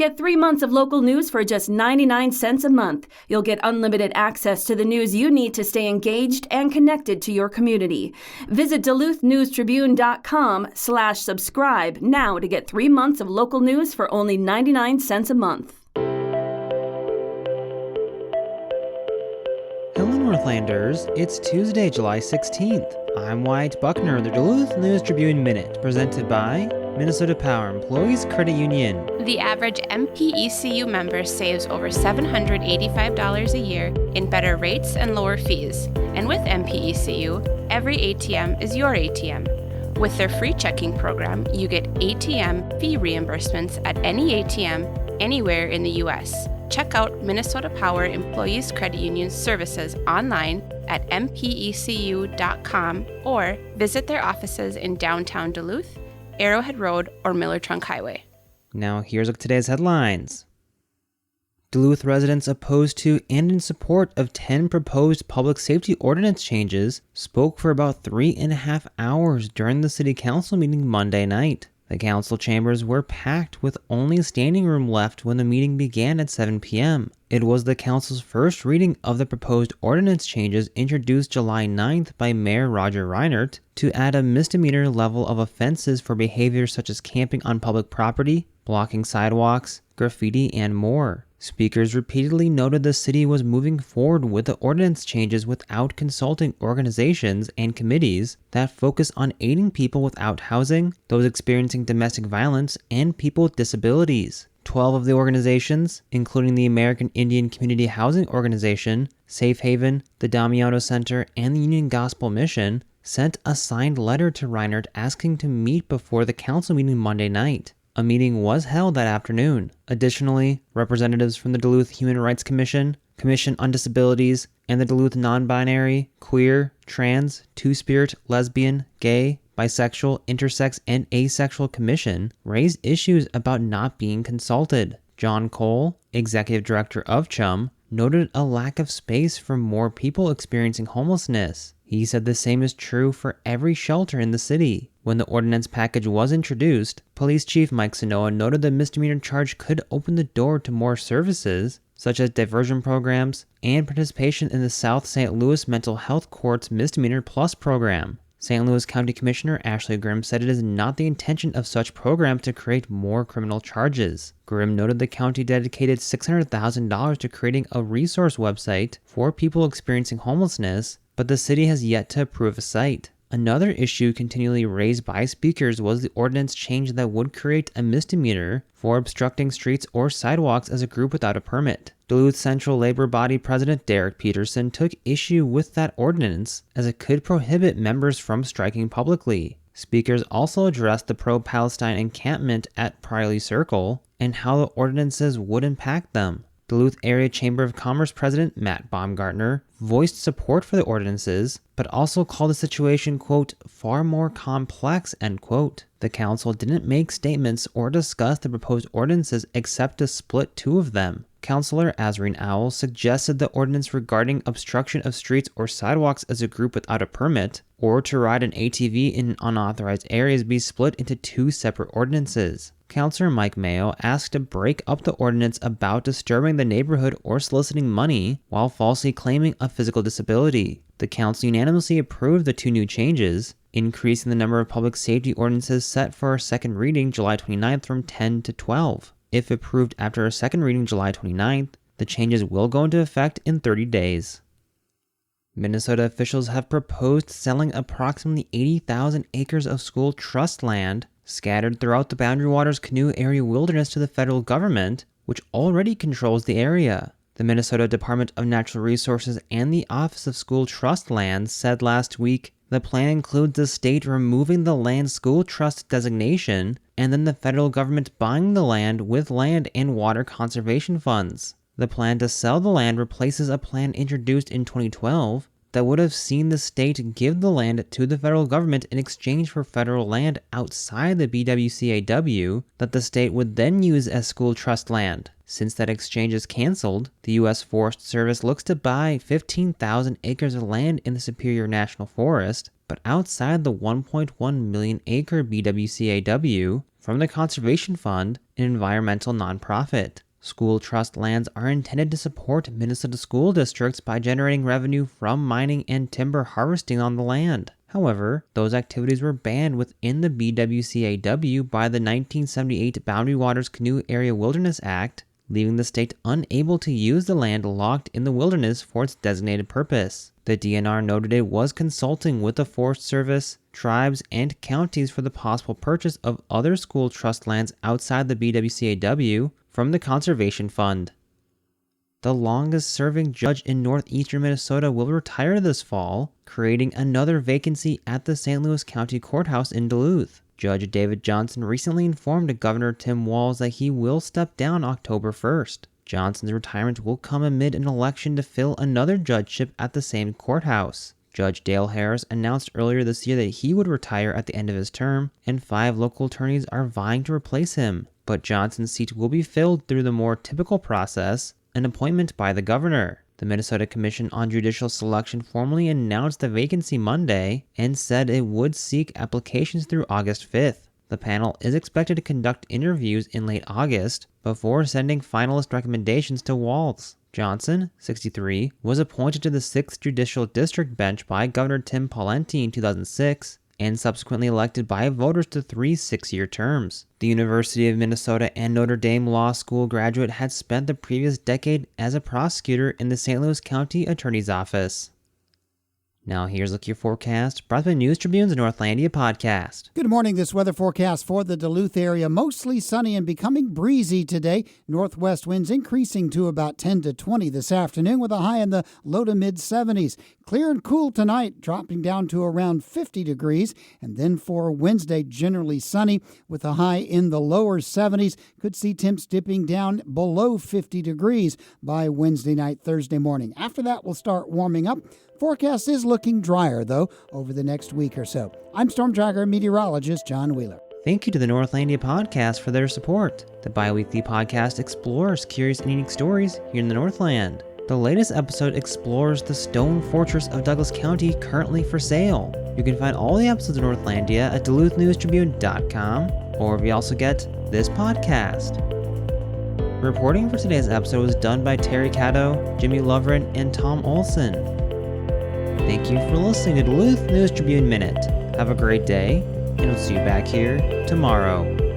Get 3 months of local news for just 99 cents a month. You'll get unlimited access to the news you need to stay engaged and connected to your community. Visit DuluthNewsTribune.com/subscribe now to get 3 months of local news for only 99 cents a month. Hello, Northlanders. It's Tuesday, July 16th. I'm Wyatt Buckner, the Duluth News Tribune Minute, presented by Minnesota Power Employees Credit Union. The average MPECU member saves over $785 a year in better rates and lower fees. And with MPECU, every ATM is your ATM. With their free checking program, you get ATM fee reimbursements at any ATM anywhere in the U.S. Check out Minnesota Power Employees Credit Union's services online at mpecu.com or visit their offices in downtown Duluth, Arrowhead Road, or Miller Trunk Highway. Now here's today's headlines. Duluth residents opposed to and in support of 10 proposed public safety ordinance changes spoke for about 3.5 hours during the City Council meeting Monday night. The council chambers were packed with only standing room left when the meeting began at 7 p.m. It was the council's first reading of the proposed ordinance changes introduced July 9th by Mayor Roger Reinert to add a misdemeanor level of offenses for behaviors such as camping on public property, blocking sidewalks, graffiti, and more. Speakers repeatedly noted the city was moving forward with the ordinance changes without consulting organizations and committees that focus on aiding people without housing, those experiencing domestic violence, and people with disabilities. 12 of the organizations, including the American Indian Community Housing Organization, Safe Haven, the Damiano Center, and the Union Gospel Mission, sent a signed letter to Reinert asking to meet before the council meeting Monday night. A meeting was held that afternoon. Additionally, representatives from the Duluth Human Rights Commission, Commission on Disabilities, and the Duluth Non-Binary, Queer, Trans, Two-Spirit, Lesbian, Gay, Bisexual, Intersex, and Asexual Commission raised issues about not being consulted. John Cole, Executive Director of CHUM, noted a lack of space for more people experiencing homelessness. He said the same is true for every shelter in the city. When the ordinance package was introduced, Police Chief Mike Sanoa noted the misdemeanor charge could open the door to more services, such as diversion programs and participation in the South St. Louis Mental Health Court's Misdemeanor Plus program. St. Louis County Commissioner Ashley Grimm said it is not the intention of such programs to create more criminal charges. Grimm noted the county dedicated $600,000 to creating a resource website for people experiencing homelessness, but the city has yet to approve a site. Another issue continually raised by speakers was the ordinance change that would create a misdemeanor for obstructing streets or sidewalks as a group without a permit. Duluth Central Labor Body President Derek Peterson took issue with that ordinance as it could prohibit members from striking publicly. Speakers also addressed the pro-Palestine encampment at Priley Circle and how the ordinances would impact them. Duluth Area Chamber of Commerce President Matt Baumgartner voiced support for the ordinances, but also called the situation, quote, far more complex, end quote. The council didn't make statements or discuss the proposed ordinances except to split two of them. Councilor Azreen Owl suggested the ordinance regarding obstruction of streets or sidewalks as a group without a permit, or to ride an ATV in unauthorized areas be split into two separate ordinances. Councilor Mike Mayo asked to break up the ordinance about disturbing the neighborhood or soliciting money while falsely claiming a physical disability. The council unanimously approved the two new changes, increasing the number of public safety ordinances set for a second reading July 29th from 10 to 12. If approved after a second reading July 29th, the changes will go into effect in 30 days. Minnesota officials have proposed selling approximately 80,000 acres of school trust land scattered throughout the Boundary Waters Canoe Area Wilderness to the federal government, which already controls the area. The Minnesota Department of Natural Resources and the Office of School Trust Lands said last week the plan includes the state removing the land school trust designation and then the federal government buying the land with land and water conservation funds. The plan to sell the land replaces a plan introduced in 2012 that would have seen the state give the land to the federal government in exchange for federal land outside the BWCAW that the state would then use as school trust land. Since that exchange is canceled, the U.S. Forest Service looks to buy 15,000 acres of land in the Superior National Forest, but outside the 1.1 million acre BWCAW, from the Conservation Fund, an environmental nonprofit. School trust lands are intended to support Minnesota school districts by generating revenue from mining and timber harvesting on the land. However, those activities were banned within the BWCAW by the 1978 Boundary Waters Canoe Area Wilderness Act, leaving the state unable to use the land locked in the wilderness for its designated purpose. The DNR noted it was consulting with the Forest Service, tribes, and counties for the possible purchase of other school trust lands outside the BWCAW from the Conservation Fund. The longest-serving judge in northeastern Minnesota will retire this fall, creating another vacancy at the St. Louis County Courthouse in Duluth. Judge David Johnson recently informed Governor Tim Walz that he will step down October 1st. Johnson's retirement will come amid an election to fill another judgeship at the same courthouse. Judge Dale Harris announced earlier this year that he would retire at the end of his term, and 5 local attorneys are vying to replace him. But Johnson's seat will be filled through the more typical process, an appointment by the governor. The Minnesota Commission on Judicial Selection formally announced the vacancy Monday and said it would seek applications through August 5th. The panel is expected to conduct interviews in late August before sending finalist recommendations to Walz. Johnson, 63, was appointed to the 6th Judicial District Bench by Governor Tim Pawlenty in 2006 and subsequently elected by voters to 3 6-year terms. The University of Minnesota and Notre Dame Law School graduate had spent the previous decade as a prosecutor in the St. Louis County Attorney's Office. Now here's a look at your forecast, brought by News Tribune's Northlandia podcast. Good morning. This weather forecast for the Duluth area. Mostly sunny and becoming breezy today. Northwest winds increasing to about 10 to 20 this afternoon with a high in the low to mid 70s. Clear and cool tonight, dropping down to around 50 degrees. And then for Wednesday, generally sunny with a high in the lower 70s. Could see temps dipping down below 50 degrees by Wednesday night, Thursday morning. After that, we'll start warming up. Forecast is looking drier, though, over the next week or so. I'm Storm Tracker meteorologist John Wheeler. Thank you to the Northlandia podcast for their support. The bi-weekly podcast explores curious and unique stories here in the Northland. The latest episode explores the stone fortress of Douglas County currently for sale. You can find all the episodes of Northlandia at DuluthNewsTribune.com, or we also get this podcast. Reporting for today's episode was done by Terry Caddo, Jimmy Lovren, and Tom Olson. Thank you for listening to Duluth News Tribune Minute. Have a great day, and we'll see you back here tomorrow.